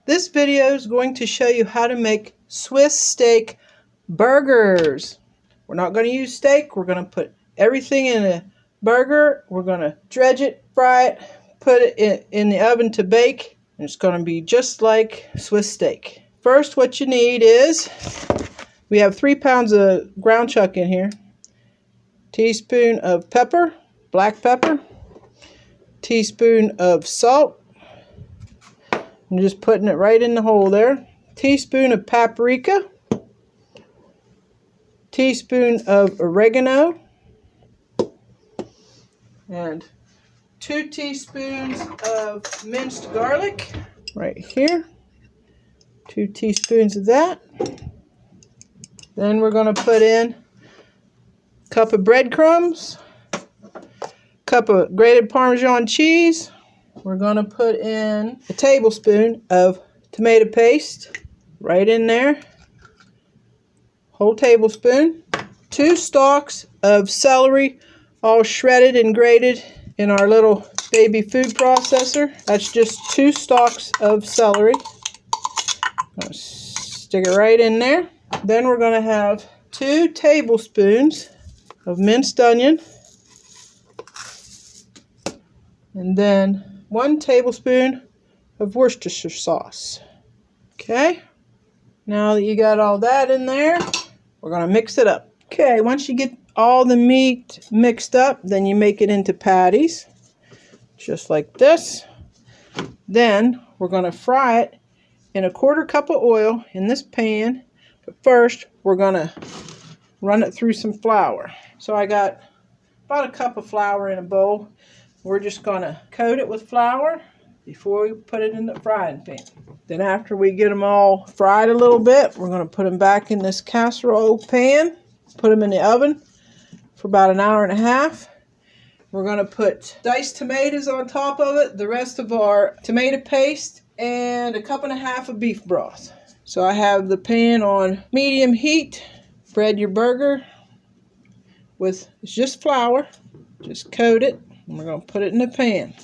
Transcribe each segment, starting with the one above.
This video is going to show you how to make Swiss steak burgers. We're not going to use steak. We're going to put everything in a burger. We're going to dredge it, fry it, put it in the oven to bake. And it's going to be just like Swiss steak. First, what you need is, we have 3 pounds of ground chuck in here. Teaspoon of pepper, black pepper. Teaspoon of salt. I'm just putting it right in the hole there. Teaspoon of paprika. Teaspoon of oregano. And 2 teaspoons of minced garlic right here. 2 teaspoons of that. Then we're going to put in a cup of breadcrumbs. Cup of grated Parmesan cheese. We're going to put in a tablespoon of tomato paste right in there. Whole tablespoon. 2 stalks of celery, all shredded and grated in our little baby food processor. That's just 2 stalks of celery. I'm going to stick it right in there. Then we're going to have 2 tablespoons of minced onion. And then 1 tablespoon of Worcestershire sauce. Okay, now that you got all that in there, we're going to mix it up. Okay, once you get all the meat mixed up, then you make it into patties, just like this. Then we're going to fry it in a 1/4 cup of oil in this pan. But first, we're going to run it through some flour. So I got about 1 cup of flour in a bowl. We're just going to coat it with flour before we put it in the frying pan. Then after we get them all fried a little bit, we're going to put them back in this casserole pan. Put them in the oven for about 1.5 hours. We're going to put diced tomatoes on top of it, the rest of our tomato paste, and 1.5 cups of beef broth. So I have the pan on medium heat. Spread your burger with, it's just flour. Just coat it. And we're going to put it in the pan.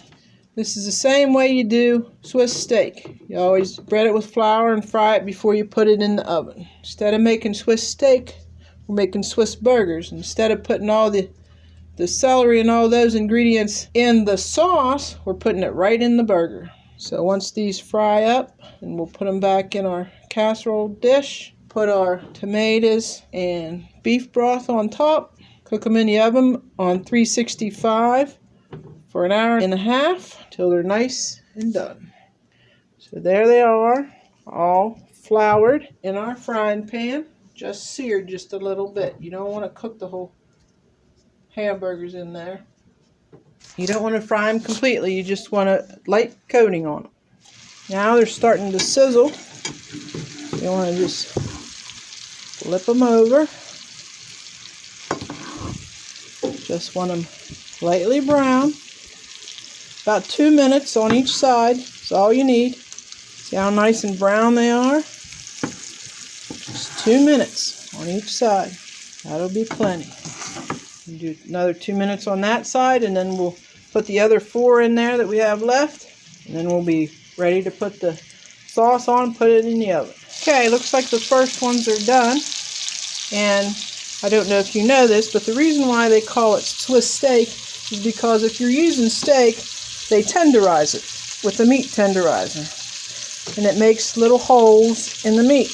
This is the same way you do Swiss steak. You always spread it with flour and fry it before you put it in the oven. Instead of making Swiss steak, we're making Swiss burgers. Instead of putting all the celery and all those ingredients in the sauce, we're putting it right in the burger. So once these fry up, and we'll put them back in our casserole dish. Put our tomatoes and beef broth on top. Cook them in the oven on 365 for 1.5 hours till they're nice and done. So there they are, all floured in our frying pan, just seared just a little bit. You don't want to cook the whole hamburgers in there. You don't want to fry them completely, you just want a light coating on them. Now they're starting to sizzle. You want to just flip them over. Just want them lightly brown. About 2 minutes on each side is all you need. See how nice and brown they are? Just 2 minutes on each side. That'll be plenty. You do another 2 minutes on that side, and then we'll put the other 4 in there that we have left. And then we'll be ready to put the sauce on and put it in the oven. Okay, looks like the first ones are done. And I don't know if you know this, but the reason why they call it Swiss steak is because if you're using steak, they tenderize it with a meat tenderizer. And it makes little holes in the meat,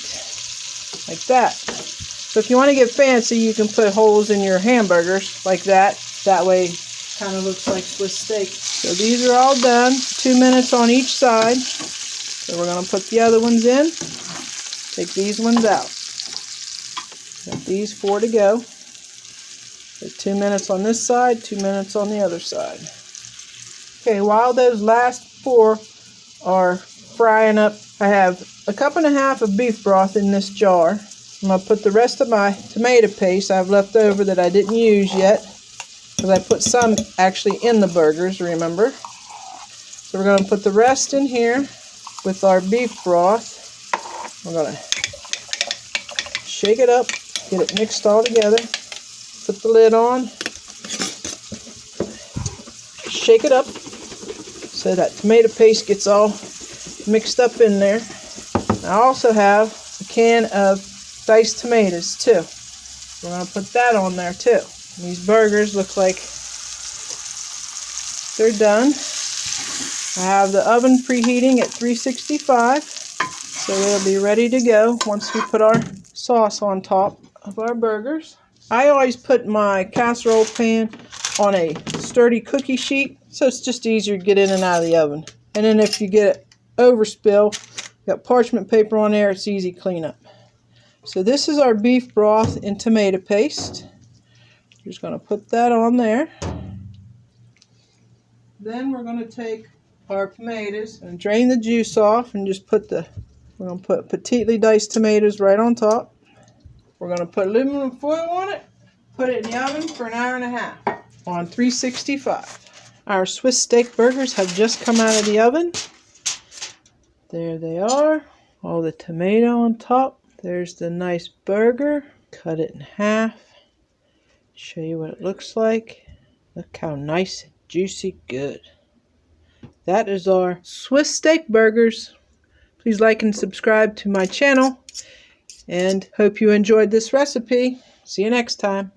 like that. So if you want to get fancy, you can put holes in your hamburgers like that. That way it kind of looks like Swiss steak. So these are all done, 2 minutes on each side. So we're going to put the other ones in. Take these ones out. Got these 4 to go. So 2 minutes on this side, 2 minutes on the other side. Okay, while those last 4 are frying up, I have 1.5 cups of beef broth in this jar. I'm going to put the rest of my tomato paste I have left over that I didn't use yet, because I put some actually in the burgers, remember. So we're going to put the rest in here with our beef broth. We're going to shake it up, get it mixed all together. Put the lid on. Shake it up so that tomato paste gets all mixed up in there. I also have a can of diced tomatoes too. We're going to put that on there too. These burgers look like they're done. I have the oven preheating at 365, so they'll be ready to go once we put our sauce on top of our burgers. I always put my casserole pan on a sturdy cookie sheet, so it's just easier to get in and out of the oven. And then if you get overspill, got parchment paper on there, it's easy cleanup. So this is our beef broth and tomato paste. Just going to put that on there. Then we're going to take our tomatoes and drain the juice off and just we're going to put petitely diced tomatoes right on top. We're going to put aluminum foil on it, put it in the oven for an hour and a half on 365. Our Swiss steak burgers have just come out of the oven. There they are, all the tomato on top. There's the nice burger. Cut it in half. Show you what it looks like. Look how nice, juicy, good. That is our Swiss steak burgers. Please like and subscribe to my channel. And hope you enjoyed this recipe. See you next time.